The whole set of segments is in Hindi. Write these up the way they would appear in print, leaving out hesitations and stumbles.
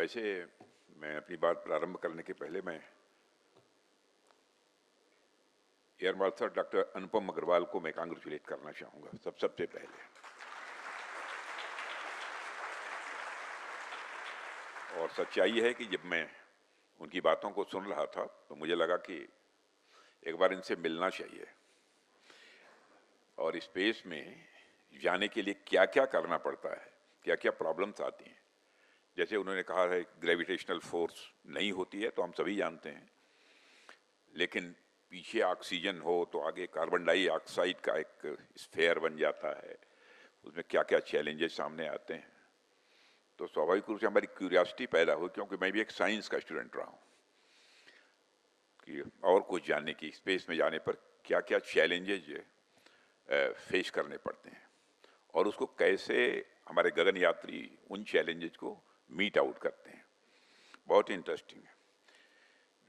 वैसे मैं अपनी बात प्रारंभ करने के पहले मैं एयर मार्शल डॉक्टर अनुपम अग्रवाल को मैं कांग्रेचुलेट करना चाहूँगा सबसे पहले। और सच्चाई है कि जब मैं उनकी बातों को सुन रहा था तो मुझे लगा कि एक बार इनसे मिलना चाहिए और स्पेस में जाने के लिए क्या क्या करना पड़ता है, क्या क्या प्रॉब्लम्स आती हैं। जैसे उन्होंने कहा है ग्रेविटेशनल फोर्स नहीं होती है तो हम सभी जानते हैं, लेकिन पीछे ऑक्सीजन हो तो आगे कार्बन डाइऑक्साइड का एक स्फीयर बन जाता है, उसमें क्या क्या चैलेंजेस सामने आते हैं। तो स्वाभाविक रूप से हमारी क्यूरियोसिटी पैदा हुई, क्योंकि मैं भी एक साइंस का स्टूडेंट रहा हूँ, कि और कुछ जानने की, स्पेस में जाने पर क्या क्या चैलेंजेज फेस करने पड़ते हैं और उसको कैसे हमारे गगन यात्री उन चैलेंजेस को मीट आउट करते हैं। बहुत इंटरेस्टिंग है।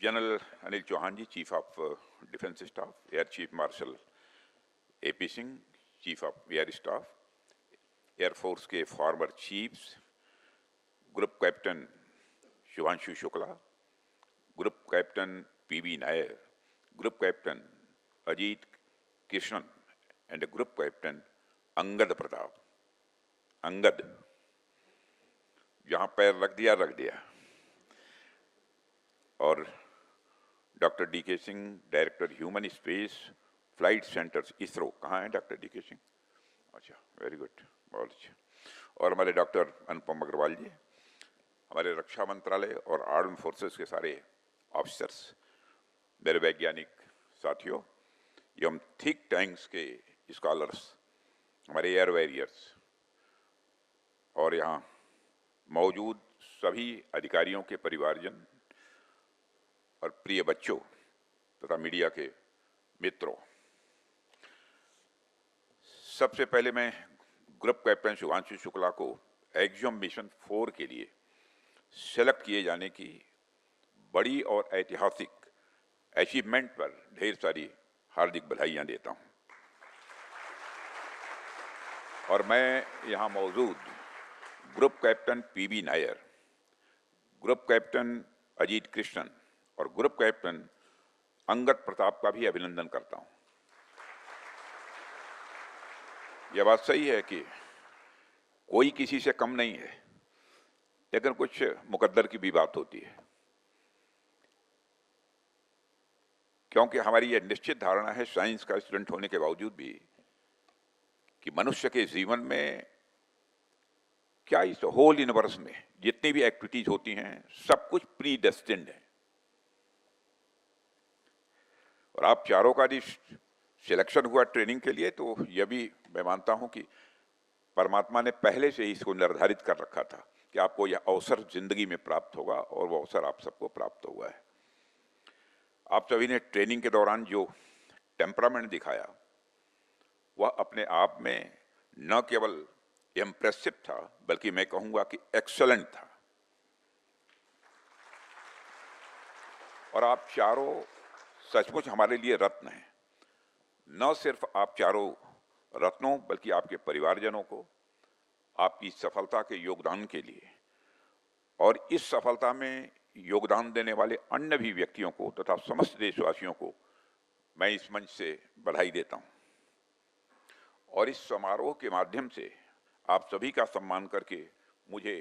General Anil Chauhan ji, chief of defence staff, air chief marshal AP Singh, chief of air staff, air force के former chiefs, group captain Shubhanshu Shukla, group captain PB Nair, group captain Ajit Krishnan and group captain Angad Pratap. Angad, जहां पैर रख दिया। और doctor DK Singh, director human space flight centres ISRO. कहाँ है डॉक्टर DK सिंह? अच्छा, वेरी गुड, बहुत अच्छा। और हमारे डॉक्टर अनुपम अग्रवाल जी, हमारे रक्षा मंत्रालय और आर्म फोर्सेस के सारे ऑफिसर्स, मेरे वैज्ञानिक साथियों एवं थिंक टैंक्स के स्कॉलर्स, हमारे एयर वॉरियर्स और यहाँ मौजूद सभी अधिकारियों के परिवारजन और प्रिय बच्चों तथा मीडिया के मित्रों, सबसे पहले मैं ग्रुप कैप्टन शुभांशु शुक्ला को एक्जियम मिशन 4 के लिए सेलेक्ट किए जाने की बड़ी और ऐतिहासिक अचीवमेंट पर ढेर सारी हार्दिक बधाइयां देता हूं। और मैं यहां मौजूद group captain PB Nair, group captain Ajit Krishnan और ग्रुप कैप्टन अंगद प्रताप का भी अभिनंदन करता हूं। यह बात सही है कि कोई किसी से कम नहीं है, लेकिन कुछ मुकद्दर की भी बात होती है, क्योंकि हमारी यह निश्चित धारणा है साइंस का स्टूडेंट होने के बावजूद भी कि मनुष्य के जीवन में क्या, इस होल यूनिवर्स में जितनी भी एक्टिविटीज होती हैं सब कुछ प्री डेस्टिन्ड है। और आप चारों का सिलेक्शन हुआ ट्रेनिंग के लिए, तो यह भी मैं मानता हूं कि परमात्मा ने पहले से ही इसको निर्धारित कर रखा था कि आपको यह अवसर जिंदगी में प्राप्त होगा, और वह अवसर आप सबको प्राप्त हुआ है। आप सभी ने ट्रेनिंग के दौरान जो टेम्परामेंट दिखाया वह अपने आप में न केवल इम्प्रेसिव था, बल्कि मैं कहूंगा कि एक्सेलेंट था। और आप चारों सचमुच हमारे लिए रत्न हैं। न सिर्फ आप चारों रत्नों, बल्कि आपके परिवारजनों को आपकी सफलता के योगदान के लिए और इस सफलता में योगदान देने वाले अन्य भी व्यक्तियों को तथा समस्त देशवासियों को मैं इस मंच से बधाई देता हूं। और इस समारोह के माध्यम से आप सभी का सम्मान करके मुझे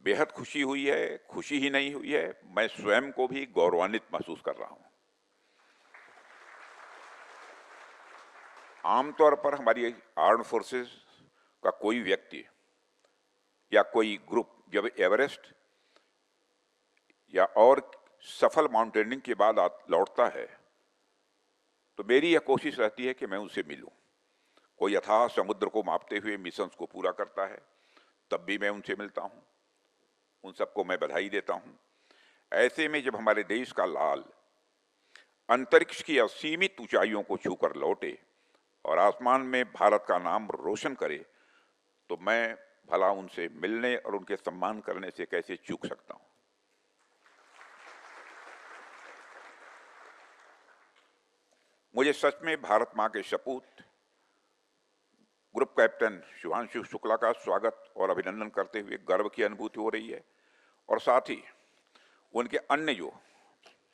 बेहद खुशी हुई है। खुशी ही नहीं हुई है, मैं स्वयं को भी गौरवान्वित महसूस कर रहा हूं। आमतौर पर हमारी आर्म फोर्सेस का कोई व्यक्ति या कोई ग्रुप जब एवरेस्ट या और सफल माउंटेनियरिंग के बाद लौटता है तो मेरी यह कोशिश रहती है कि मैं उनसे मिलूं। कोई अथाह समुद्र को मापते हुए मिशंस को पूरा करता है, तब भी मैं उनसे मिलता हूं, उन सबको मैं बधाई देता हूं। ऐसे में जब हमारे देश का लाल अंतरिक्ष की असीमित ऊंचाइयों को छूकर लौटे और आसमान में भारत का नाम रोशन करे, तो मैं भला उनसे मिलने और उनके सम्मान करने से कैसे चूक सकता हूं। मुझे सच में भारत मां के सपूत ग्रुप कैप्टन शुभांशु शुक्ला का स्वागत और अभिनंदन करते हुए गर्व की अनुभूति हो रही है। और साथ ही उनके अन्य जो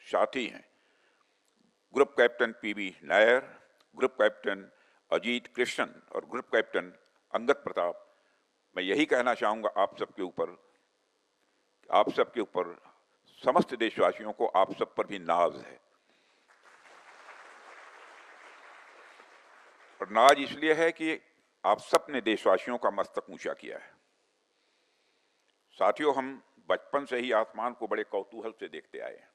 साथी हैं, group captain PV Nair, group captain Ajit Krishnan और ग्रुप कैप्टन अंगद प्रताप, मैं यही कहना चाहूंगा आप सबके ऊपर समस्त देशवासियों को आप सब पर भी नाज है। और नाज इसलिए है कि आप सब ने देशवासियों का मस्तक ऊंचा किया है। साथियों, हम बचपन से ही आसमान को बड़े कौतूहल से देखते आए हैं।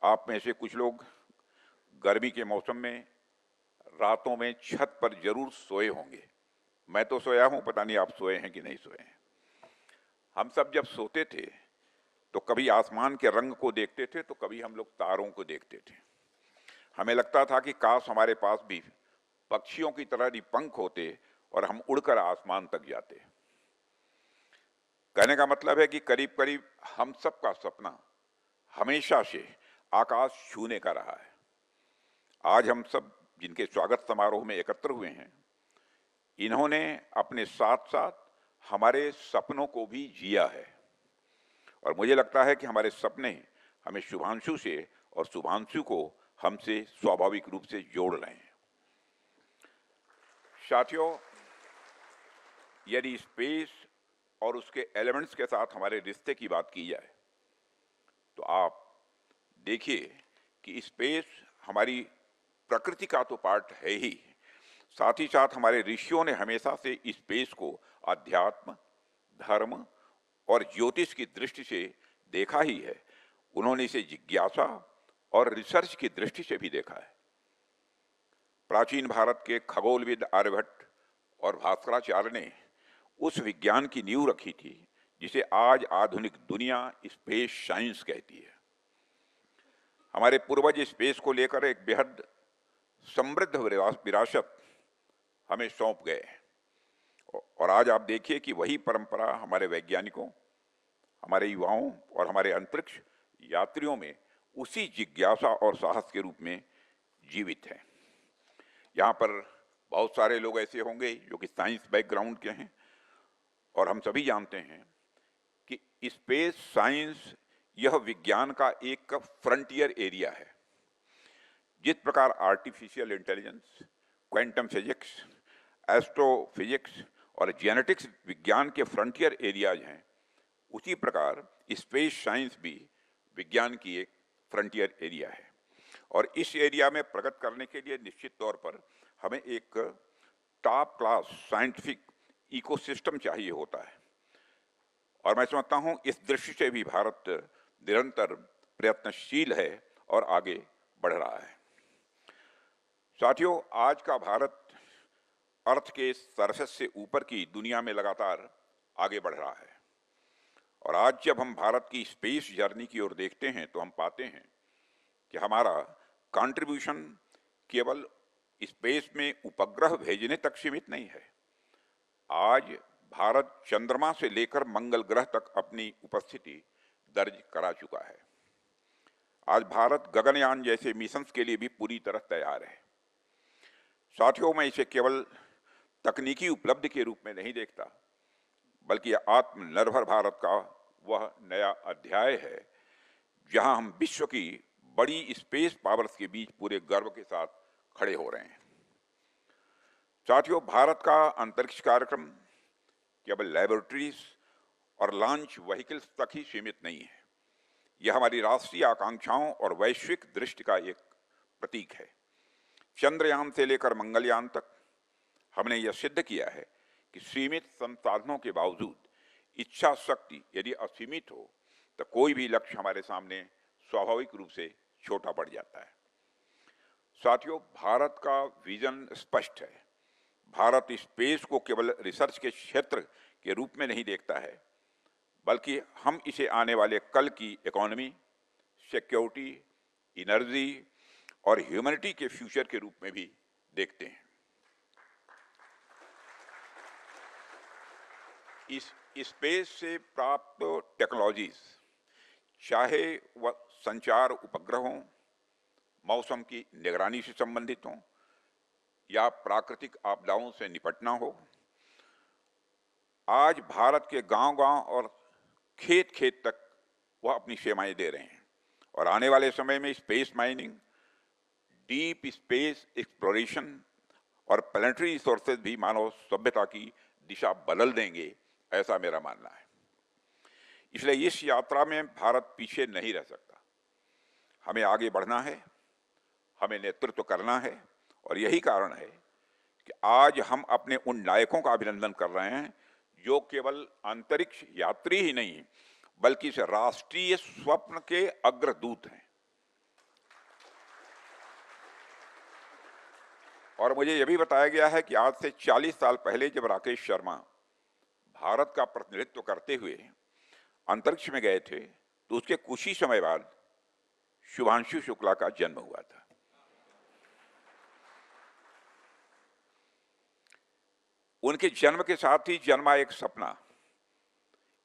आप में से कुछ लोग गर्मी के मौसम में रातों में छत पर जरूर सोए होंगे। मैं तो सोया हूं, पता नहीं आप सोए हैं कि नहीं सोए हैं। हम सब जब सोते थे तो कभी आसमान के रंग को देखते थे तो कभी हम लोग तारों को देखते थे। हमें लगता था कि काश हमारे पास भी पक्षियों की तरह ही पंख होते और हम उड़कर आसमान तक जाते। कहने का मतलब है कि करीब करीब हम सब का सपना हमेशा से आकाश छूने का रहा है। आज हम सब जिनके स्वागत समारोह में एकत्र हुए हैं, इन्होंने अपने साथ साथ हमारे सपनों को भी जिया है। और मुझे लगता है कि हमारे सपने हमें शुभांशु से और शुभांशु को हमसे स्वाभाविक रूप से जोड़ रहे हैं। साथियों, यदि स्पेस और उसके एलिमेंट्स के साथ हमारे रिश्ते की बात की जाए तो आप देखिए कि स्पेस हमारी प्रकृति का तो पार्ट है ही, साथ ही साथ हमारे ऋषियों ने हमेशा से स्पेस को अध्यात्म, धर्म और ज्योतिष की दृष्टि से देखा ही है। उन्होंने इसे जिज्ञासा और रिसर्च की दृष्टि से भी देखा है। प्राचीन भारत के खगोलविद आर्यभट्ट और भास्कराचार्य ने उस विज्ञान की नींव रखी थी जिसे आज आधुनिक दुनिया स्पेस साइंस कहती है। हमारे पूर्वज स्पेस को लेकर एक बेहद समृद्ध विरासत हमें सौंप गए और आज आप देखिए कि वही परंपरा हमारे वैज्ञानिकों, हमारे युवाओं और हमारे अंतरिक्ष यात्रियों में उसी जिज्ञासा और साहस के रूप में जीवित है। यहाँ पर बहुत सारे लोग ऐसे होंगे जो कि साइंस बैकग्राउंड के हैं और हम सभी जानते हैं कि स्पेस साइंस यह विज्ञान का एक फ्रंटियर एरिया है। जिस प्रकार artificial intelligence, quantum physics, astrophysics और जेनेटिक्स विज्ञान के फ्रंटियर एरियाज हैं, उसी प्रकार स्पेस साइंस भी विज्ञान की एक फ्रंटियर एरिया है। और इस एरिया में प्रगति करने के लिए निश्चित तौर पर हमें एक टॉप क्लास साइंटिफिक इकोसिस्टम चाहिए होता है। और मैं समझता हूं इस दृष्टि से भी भारत निरंतर प्रयत्नशील है और आगे बढ़ रहा है। साथियों, आज का भारत अर्थ के सरफेस से ऊपर की दुनिया में लगातार आगे बढ़ रहा है। और आज जब हम भारत की स्पेस जर्नी की ओर देखते हैं तो हम पाते हैं कि हमारा कंट्रीब्यूशन केवल स्पेस में उपग्रह भेजने तक सीमित नहीं है। आज भारत चंद्रमा से लेकर मंगल ग्रह तक अपनी उपस्थिति दर्ज करा चुका है। आज भारत गगनयान जैसे मिशंस के लिए भी पूरी तरह तैयार है। साथियों, मैं इसे केवल तकनीकी उपलब्धि के रूप में नहीं देखता, बल्कि आत्मनिर्भर भारत का वह नया अध्याय है जहां हम विश्व की बड़ी स्पेस पावर्स के बीच पूरे गर्व के साथ खड़े हो रहे हैं। साथियों, भारत का अंतरिक्ष कार्यक्रम केवल लैबोरेटरीज और लॉन्च व्हीकल्स तक ही सीमित नहीं है। यह हमारी राष्ट्रीय आकांक्षाओं और वैश्विक दृष्टि का एक प्रतीक है। चंद्रयान से लेकर मंगलयान तक हमने यह सिद्ध किया है कि सीमित संसाधनों के बावजूद इच्छा शक्ति यदि असीमित हो तो कोई भी लक्ष्य हमारे सामने स्वाभाविक रूप से छोटा पड़ जाता है। साथियों, भारत का विजन स्पष्ट है। भारत स्पेस को केवल रिसर्च के क्षेत्र के रूप में नहीं देखता है, बल्कि हम इसे आने वाले कल की इकोनॉमी, सिक्योरिटी, एनर्जी और ह्यूमैनिटी के फ्यूचर के रूप में भी देखते हैं। इस स्पेस से प्राप्त टेक्नोलॉजीज, चाहे वह संचार उपग्रहों, मौसम की निगरानी से संबंधित हों या प्राकृतिक आपदाओं से निपटना हो, आज भारत के गांव-गांव और खेत खेत तक वह अपनी सेवाएं दे रहे हैं और आने वाले समय में space mining, deep space exploration और प्लैनेटरी रिसोर्सेज भी मानव सभ्यता की दिशा बदल देंगे, ऐसा मेरा मानना है। इसलिए इस यात्रा में भारत पीछे नहीं रह सकता। हमें आगे बढ़ना है, हमें नेतृत्व करना है और यही कारण है कि आज हम अपने उन नायकों का अभिनंदन कर रहे हैं जो केवल अंतरिक्ष यात्री ही नहीं बल्कि इस राष्ट्रीय स्वप्न के अग्रदूत हैं। और मुझे यह भी बताया गया है कि आज से 40 साल पहले जब राकेश शर्मा भारत का प्रतिनिधित्व करते हुए अंतरिक्ष में गए थे तो उसके कुछ ही समय बाद शुभांशु शुक्ला का जन्म हुआ था। उनके जन्म के साथ ही जन्मा एक सपना,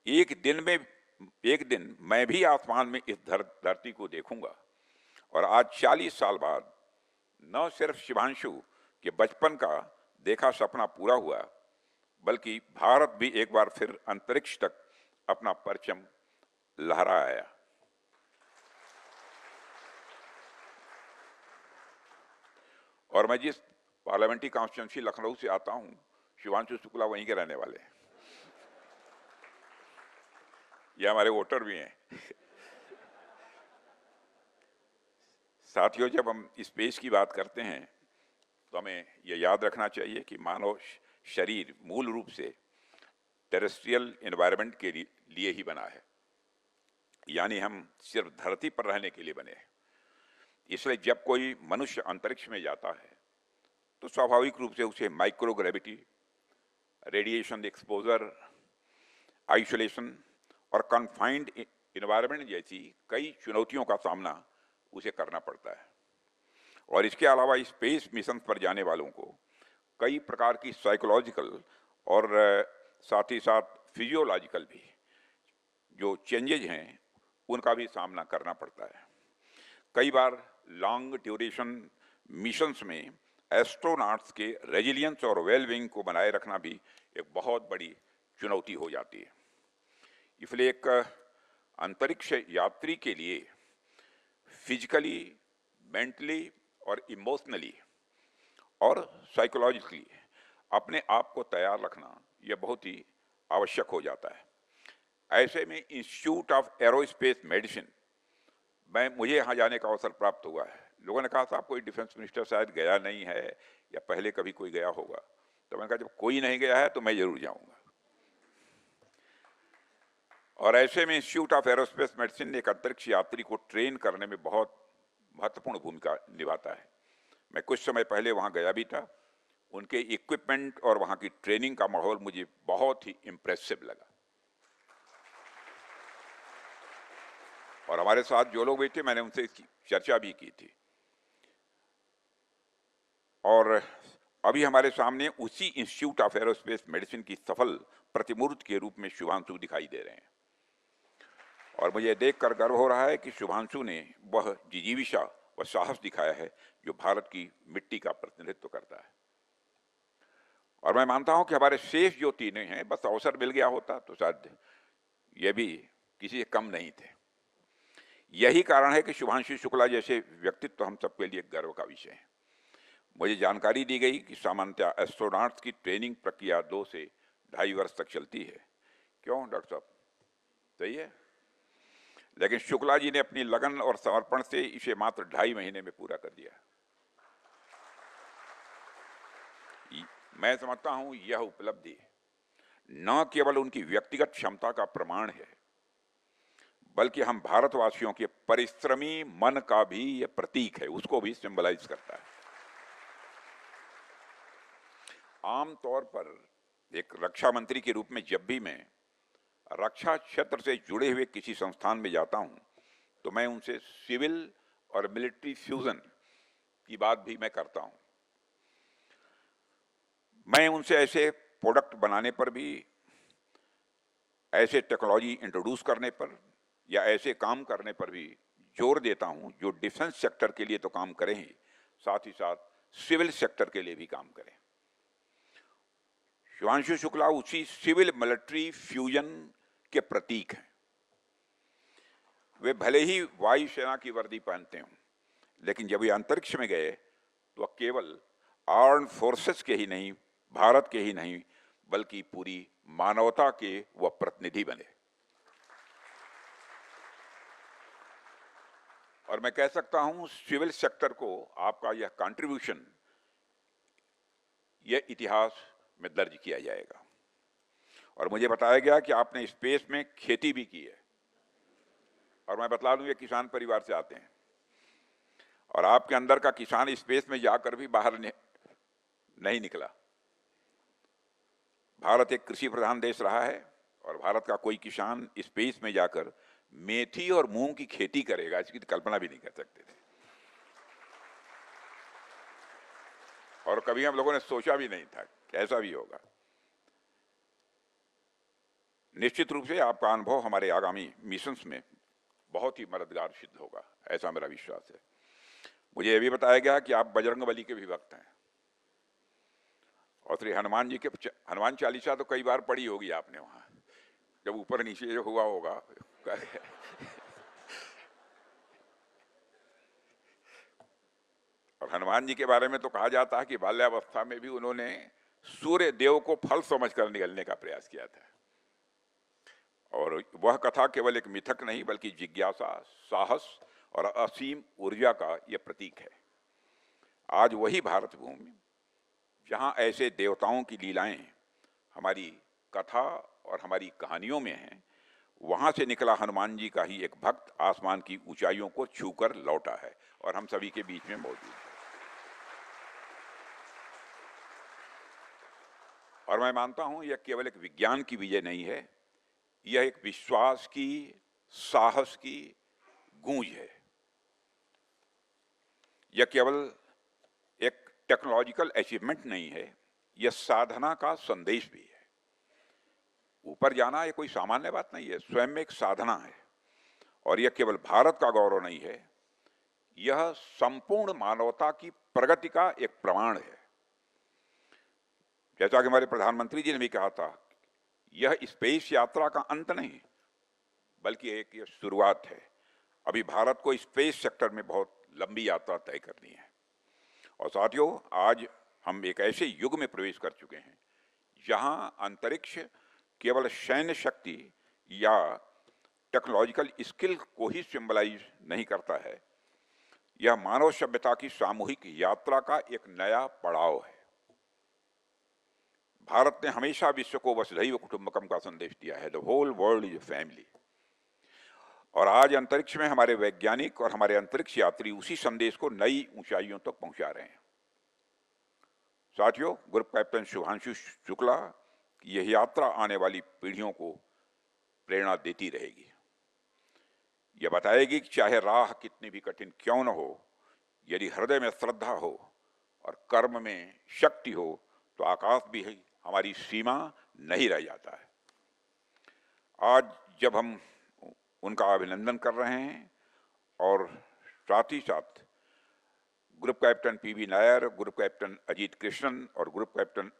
एक दिन मैं भी आसमान में इस धरती को देखूंगा। और आज 40 साल बाद न सिर्फ शुभांशु के बचपन का देखा सपना पूरा हुआ बल्कि भारत भी एक बार फिर अंतरिक्ष तक अपना परचम लहराया। और मैं जिस पार्लियामेंट्री कॉन्स्टिट्यूंसी लखनऊ से आता हूं, शुभांशु शुक्ला वहीं के रहने वाले हैं। ये हमारे वोटर भी हैं। साथियों, जब हम स्पेस की बात करते हैं तो हमें यह याद रखना चाहिए कि मानव शरीर मूल रूप से टेरेस्ट्रियल एनवायरनमेंट के लिए ही बना है, यानी हम सिर्फ धरती पर रहने के लिए बने हैं। इसलिए जब कोई मनुष्य अंतरिक्ष में जाता है तो स्वाभाविक रूप से उसे माइक्रोग्रेविटी, रेडिएशन एक्सपोजर, आइसोलेशन और कन्फाइंड एनवायरनमेंट जैसी कई चुनौतियों का सामना उसे करना पड़ता है। और इसके अलावा स्पेस मिशन पर जाने वालों को कई प्रकार की साइकोलॉजिकल और साथ ही साथ फिजियोलॉजिकल भी जो चेंजेज हैं उनका भी सामना करना पड़ता है। कई बार लॉन्ग ड्यूरेशन मिशंस में एस्ट्रोनॉट्स के रेजिलियंस और वेलबींग को बनाए रखना भी एक बहुत बड़ी चुनौती हो जाती है। इसलिए एक अंतरिक्ष यात्री के लिए फिजिकली, मेंटली और इमोशनली और साइकोलॉजिकली अपने आप को तैयार रखना यह बहुत ही आवश्यक हो जाता है। ऐसे में इंस्टीट्यूट ऑफ एरोस्पेस मेडिसिन मुझे यहाँ जाने का अवसर प्राप्त हुआ है। लोगों ने कहा साहब कोई डिफेंस मिनिस्टर शायद गया नहीं है या पहले कभी कोई गया होगा, तो मैंने कहा जब कोई नहीं गया है तो मैं जरूर जाऊंगा। और ऐसे में इंस्टीट्यूट ऑफ एरोस्पेस मेडिसिन एक अंतरिक्ष यात्री को ट्रेन करने में बहुत महत्वपूर्ण भूमिका निभाता है। मैं कुछ समय पहले वहाँ गया भी था। उनके इक्विपमेंट और वहाँ की ट्रेनिंग का माहौल मुझे बहुत ही इम्प्रेसिव लगा। और हमारे साथ जो लोग भी थे मैंने उनसे इसकी चर्चा भी की थी। और अभी हमारे सामने उसी इंस्टीट्यूट ऑफ एरोस्पेस मेडिसिन की सफल प्रतिमूर्ति के रूप में शुभांशु दिखाई दे रहे हैं। और मुझे देखकर गर्व हो रहा है कि शुभांशु ने वह जिजीविषा व साहस दिखाया है जो भारत की मिट्टी का प्रतिनिधित्व करता है। और मैं मानता हूं कि हमारे शेष जो तीनों हैं, बस अवसर मिल गया होता तो शायद ये भी किसी से कम नहीं थे। यही कारण है कि शुभांशु शुक्ला जैसे व्यक्तित्व हम सबके लिए गर्व का विषय है। मुझे जानकारी दी गई कि सामान्यतः एस्ट्रोनॉट्स की ट्रेनिंग प्रक्रिया 2 से 2.5 वर्ष तक चलती है। क्यों डॉक्टर साहब, सही है? लेकिन शुक्ला जी ने अपनी लगन और समर्पण से इसे मात्र 2.5 महीने में पूरा कर दिया। मैं समझता हूं यह उपलब्धि न केवल उनकी व्यक्तिगत क्षमता का प्रमाण है बल्कि हम भारतवासियों के परिश्रमी मन का भी यह प्रतीक है, उसको भी सिंबलाइज करता है। आमतौर पर एक रक्षा मंत्री के रूप में जब भी मैं रक्षा क्षेत्र से जुड़े हुए किसी संस्थान में जाता हूं तो मैं उनसे सिविल और मिलिट्री फ्यूजन की बात भी मैं करता हूं। मैं उनसे ऐसे प्रोडक्ट बनाने पर भी, ऐसे टेक्नोलॉजी इंट्रोड्यूस करने पर या ऐसे काम करने पर भी जोर देता हूं जो डिफेंस सेक्टर के लिए तो काम करें ही, साथ ही साथ सिविल सेक्टर के लिए भी काम करें। शुभांशु शुक्ला उसी सिविल मिलिट्री फ्यूजन के प्रतीक हैं। वे भले ही वायुसेना की वर्दी पहनते हों, लेकिन जब वे अंतरिक्ष में गए तो वह केवल आर्म्ड फोर्सेस के ही नहीं, भारत के ही नहीं, बल्कि पूरी मानवता के वह प्रतिनिधि बने। और मैं कह सकता हूं सिविल सेक्टर को आपका यह कंट्रीब्यूशन यह इतिहास में दर्ज किया जाएगा। और मुझे बताया गया कि आपने स्पेस में खेती भी की है, और मैं बतला दूं ये किसान परिवार से आते हैं, और आपके अंदर का किसान स्पेस में जाकर भी बाहर नहीं निकला। भारत एक कृषि प्रधान देश रहा है, और भारत का कोई किसान स्पेस में जाकर मेथी और मूंग की खेती करेगा इसकी कल्पना भी नहीं कर सकते थे, और कभी हम लोगों ने सोचा भी नहीं था कि ऐसा भी होगा। निश्चित रूप से आपका अनुभव हमारे आगामी मिशंस में बहुत ही मददगार सिद्ध होगा, ऐसा मेरा विश्वास है। मुझे यह भी बताया गया कि आप बजरंगबली के भी भक्त हैं, और श्री हनुमान जी के हनुमान चालीसा तो कई बार पढ़ी होगी आपने वहां, जब ऊपर नीचे जो हुआ होगा। और हनुमान जी के बारे में तो कहा जाता है कि बाल्यावस्था में भी उन्होंने सूर्य देव को फल समझकर निगलने का प्रयास किया था, और वह कथा केवल एक मिथक नहीं बल्कि जिज्ञासा, साहस और असीम ऊर्जा का यह प्रतीक है। आज वही भारत भूमि जहां ऐसे देवताओं की लीलाएं हमारी कथा और हमारी कहानियों में हैं, वहां से निकला हनुमान जी का ही एक भक्त आसमान की ऊंचाइयों को छूकर लौटा है और हम सभी के बीच में मौजूद है। और मैं मानता हूं यह केवल एक विज्ञान की विजय नहीं है, यह एक विश्वास की, साहस की गूंज है। यह केवल एक टेक्नोलॉजिकल अचीवमेंट नहीं है, यह साधना का संदेश भी है। ऊपर जाना यह कोई सामान्य बात नहीं है, स्वयं में एक साधना है, और यह केवल भारत का गौरव नहीं है, यह संपूर्ण मानवता की प्रगति का एक प्रमाण है। जैसा कि हमारे प्रधानमंत्री जी ने भी कहा था, यह स्पेस यात्रा का अंत नहीं बल्कि एक यह शुरुआत है। अभी भारत को स्पेस सेक्टर में बहुत लंबी यात्रा तय करनी है। और साथियों, आज हम एक ऐसे युग में प्रवेश कर चुके हैं जहां अंतरिक्ष केवल सैन्य शक्ति या टेक्नोलॉजिकल स्किल को ही सिंबलाइज नहीं करता है, यह मानव सभ्यता की सामूहिक यात्रा का एक नया पड़ाव है। भारत ने हमेशा विश्व को वसुधैव कुटुंबकम का संदेश दिया है, the whole world is a family. और आज अंतरिक्ष में हमारे वैज्ञानिक और हमारे अंतरिक्ष यात्री उसी संदेश को नई ऊंचाइयों तक पहुंचा रहे हैं। साथियों, ग्रुप कैप्टन शुभांशु शुक्ला की यह यात्रा आने वाली पीढ़ियों को प्रेरणा देती रहेगी। यह बताएगी कि चाहे राह कितनी भी कठिन क्यों न हो, यदि हृदय में श्रद्धा हो और कर्म में शक्ति हो तो आकाश भी हमारी सीमा नहीं रह जाता है। आज जब हम उनका अभिनंदन कर रहे हैं और साथ ही साथ group captain PV Nair, group captain Ajit Krishnan और ग्रुप कैप्टन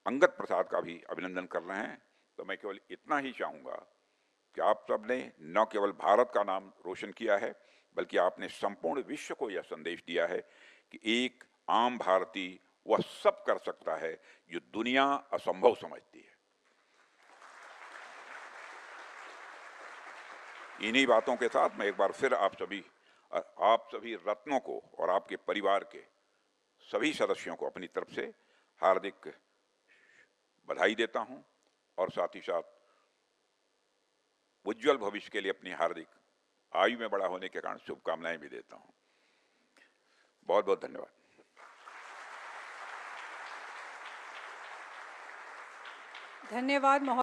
अंगद प्रसाद का भी अभिनंदन कर रहे हैं, तो मैं केवल इतना ही चाहूंगा कि आप सबने न केवल भारत का नाम रोशन किया है बल्कि आपने संपूर्ण विश्व को यह संदेश दिया है कि एक आम भारतीय वह सब कर सकता है जो दुनिया असंभव समझती है। इन्हीं बातों के साथ मैं एक बार फिर आप सभी रत्नों को और आपके परिवार के सभी सदस्यों को अपनी तरफ से हार्दिक बधाई देता हूं, और साथ ही साथ उज्जवल भविष्य के लिए अपनी हार्दिक आयु में बड़ा होने के कारण शुभकामनाएं भी देता हूं। बहुत बहुत धन्यवाद। धन्यवाद।